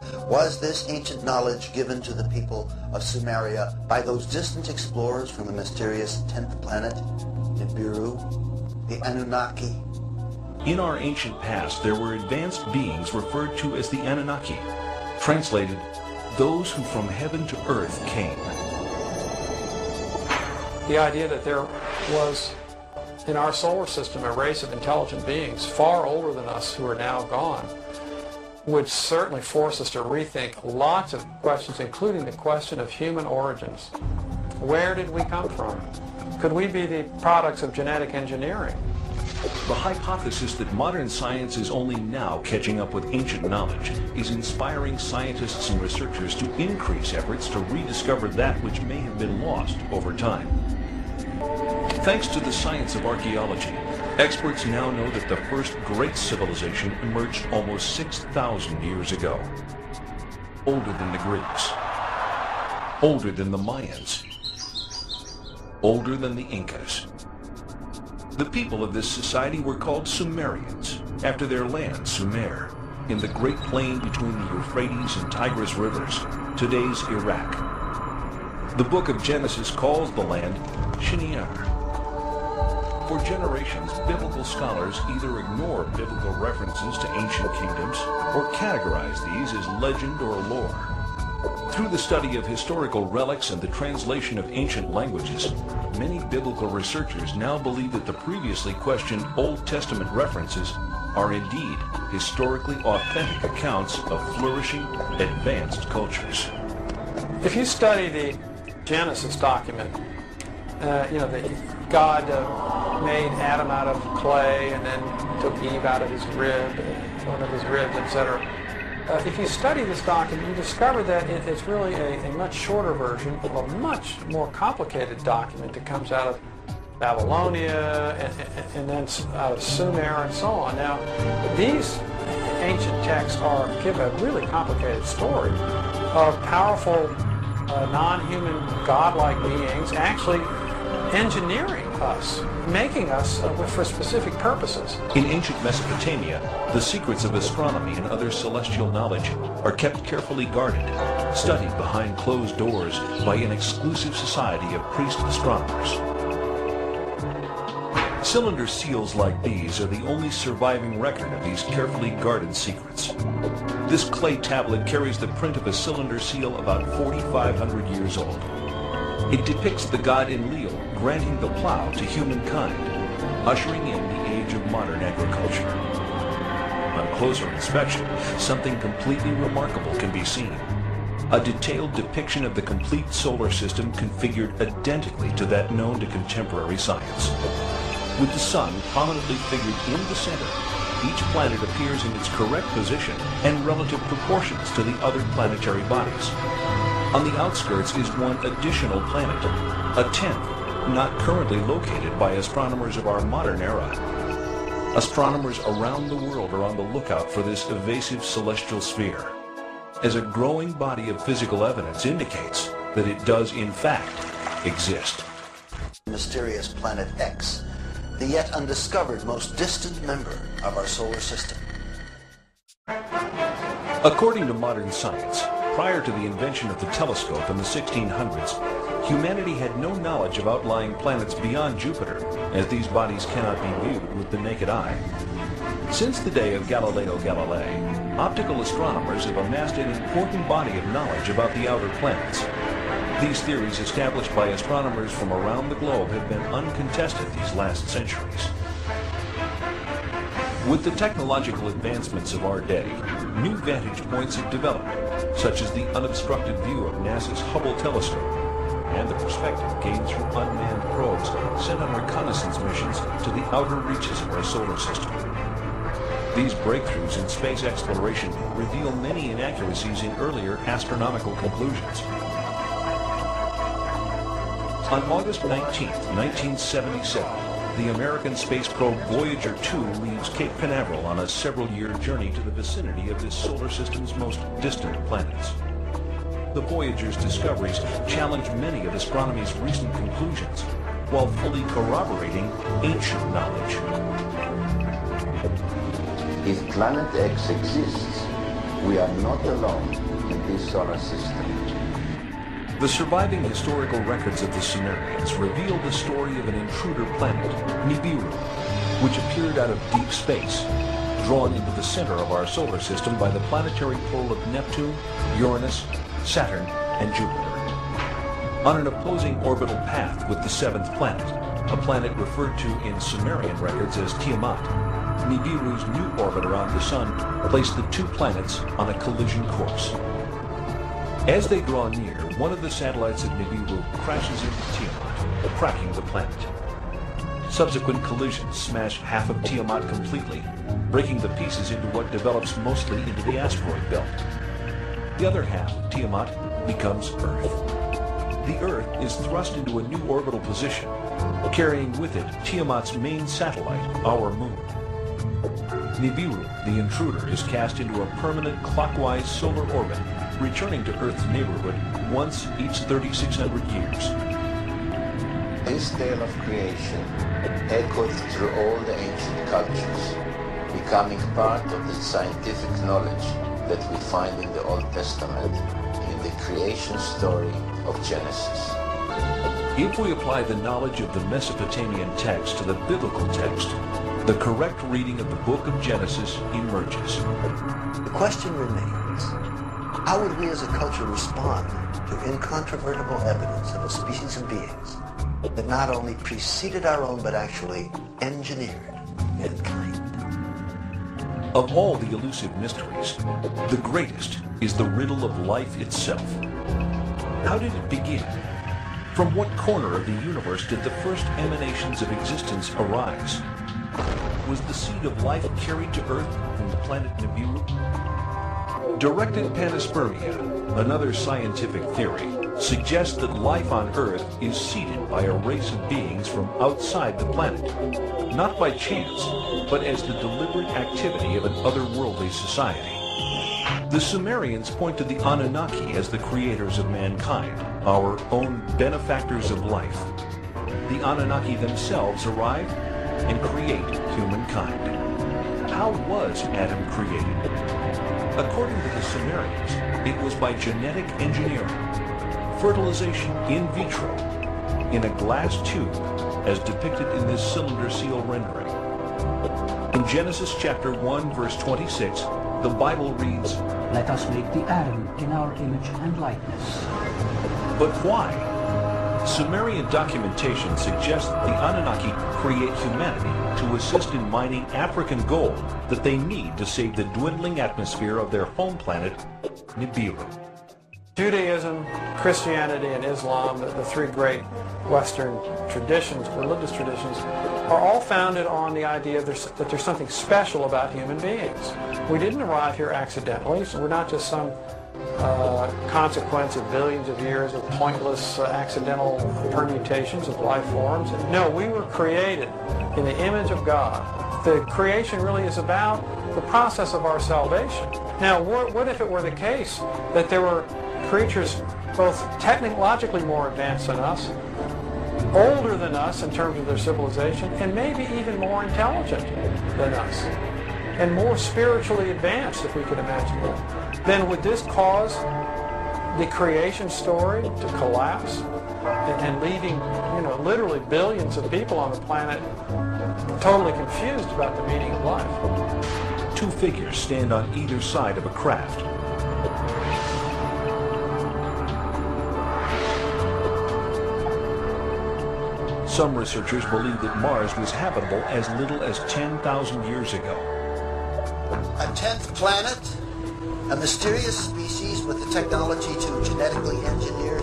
Was this ancient knowledge given to the people of Sumeria by those distant explorers from the mysterious 10th planet, Nibiru, the Anunnaki? In our ancient past, there were advanced beings referred to as the Anunnaki, translated, those who from heaven to earth came. The idea that there was in our solar system a race of intelligent beings far older than us who are now gone would certainly force us to rethink lots of questions, including the question of human origins. Where did we come from? Could we be the products of genetic engineering? The hypothesis that modern science is only now catching up with ancient knowledge is inspiring scientists and researchers to increase efforts to rediscover that which may have been lost over time. Thanks to the science of archaeology, experts now know that the first great civilization emerged almost 6,000 years ago. Older than the Greeks, older than the Mayans, older than the Incas. The people of this society were called Sumerians, after their land, Sumer, in the great plain between the Euphrates and Tigris rivers, today's Iraq. The book of Genesis calls the land Shinar. For generations, biblical scholars either ignore biblical references to ancient kingdoms or categorize these as legend or lore. Through the study of historical relics and the translation of ancient languages, many biblical researchers now believe that the previously questioned Old Testament references are indeed historically authentic accounts of flourishing, advanced cultures. If you study the Genesis document, God made Adam out of clay and then took Eve out of his rib, one of his ribs, etc. If you study this document, you discover that it's really a much shorter version of a much more complicated document that comes out of Babylonia and then out of Sumer and so on. Now, these ancient texts give a really complicated story of powerful, non-human, godlike beings actually engineering us, making us for specific purposes. In ancient Mesopotamia, the secrets of astronomy and other celestial knowledge are kept carefully guarded, studied behind closed doors by an exclusive society of priest astronomers. Cylinder seals like these are the only surviving record of these carefully guarded secrets. This clay tablet carries the print of a cylinder seal about 4,500 years old. It depicts the god Enlil granting the plow to humankind, ushering in the age of modern agriculture. On closer inspection, something completely remarkable can be seen. A detailed depiction of the complete solar system configured identically to that known to contemporary science. With the sun prominently figured in the center, each planet appears in its correct position and relative proportions to the other planetary bodies. On the outskirts is one additional planet, a 10th, not currently located by astronomers of our modern era. Astronomers around the world are on the lookout for this evasive celestial sphere, as a growing body of physical evidence indicates that it does in fact exist. Mysterious planet X, the yet undiscovered most distant member of our solar system. According to modern science, prior to the invention of the telescope in the 1600s, humanity had no knowledge of outlying planets beyond Jupiter, as these bodies cannot be viewed with the naked eye. Since the day of Galileo Galilei, optical astronomers have amassed an important body of knowledge about the outer planets. These theories established by astronomers from around the globe have been uncontested these last centuries. With the technological advancements of our day, new vantage points have developed, such as the unobstructed view of NASA's Hubble telescope and the perspective gained through unmanned probes sent on reconnaissance missions to the outer reaches of our solar system. These breakthroughs in space exploration reveal many inaccuracies in earlier astronomical conclusions. On August 19, 1977, the American space probe Voyager 2 leaves Cape Canaveral on a several-year journey to the vicinity of this solar system's most distant planets. The Voyager's discoveries challenge many of astronomy's recent conclusions, while fully corroborating ancient knowledge. If planet X exists, We are not alone in this solar system. The surviving historical records of the Sumerians reveal the story of an intruder planet, Nibiru, which appeared out of deep space, drawn into the center of our solar system by the planetary pull of Neptune, Uranus, Saturn, and Jupiter. On an opposing orbital path with the seventh planet, a planet referred to in Sumerian records as Tiamat, Nibiru's new orbit around the Sun placed the two planets on a collision course. As they draw near, one of the satellites of Nibiru crashes into Tiamat, cracking the planet. Subsequent collisions smash half of Tiamat completely, breaking the pieces into what develops mostly into the asteroid belt. The other half of Tiamat becomes Earth. The Earth is thrust into a new orbital position, carrying with it Tiamat's main satellite, our moon. Nibiru, the intruder, is cast into a permanent clockwise solar orbit, returning to Earth's neighborhood once each 3,600 years. This tale of creation echoed through all the ancient cultures, becoming part of the scientific knowledge that we find in the Old Testament in the creation story of Genesis. If we apply the knowledge of the Mesopotamian text to the biblical text, the correct reading of the book of Genesis emerges. The question remains, how would we as a culture respond to incontrovertible evidence of a species of beings that not only preceded our own but actually engineered mankind? Of all the elusive mysteries, the greatest is the riddle of life itself. How did it begin? From what corner of the universe did the first emanations of existence arise? Was the seed of life carried to Earth from the planet Nibiru? Directed panspermia, another scientific theory, suggests that life on Earth is seeded by a race of beings from outside the planet, not by chance, but as the deliberate activity of an otherworldly society. The Sumerians point to the Anunnaki as the creators of mankind, our own benefactors of life. The Anunnaki themselves arrive and create humankind. How was Adam created? According to the Sumerians, it was by genetic engineering, fertilization in vitro, in a glass tube, as depicted in this cylinder seal rendering. In Genesis chapter 1, verse 26, the Bible reads, "Let us make the Adam in our image and likeness." But why? Sumerian documentation suggests that the Anunnaki create humanity to assist in mining African gold that they need to save the dwindling atmosphere of their home planet, Nibiru. Judaism, Christianity, and Islam, the three great Western traditions, religious traditions, are all founded on the idea that there's something special about human beings. We didn't arrive here accidentally, so we're not just some consequence of billions of years of pointless accidental permutations of life forms. No, we were created in the image of God. The creation really is about the process of our salvation. Now, what if it were the case that there were creatures both technologically more advanced than us, older than us in terms of their civilization, and maybe even more intelligent than us, and more spiritually advanced, if we could imagine that? Then would this cause the creation story to collapse and leaving, literally billions of people on the planet totally confused about the meaning of life? Two figures stand on either side of a craft. Some researchers believe that Mars was habitable as little as 10,000 years ago. A 10th planet? A mysterious species with the technology to genetically engineer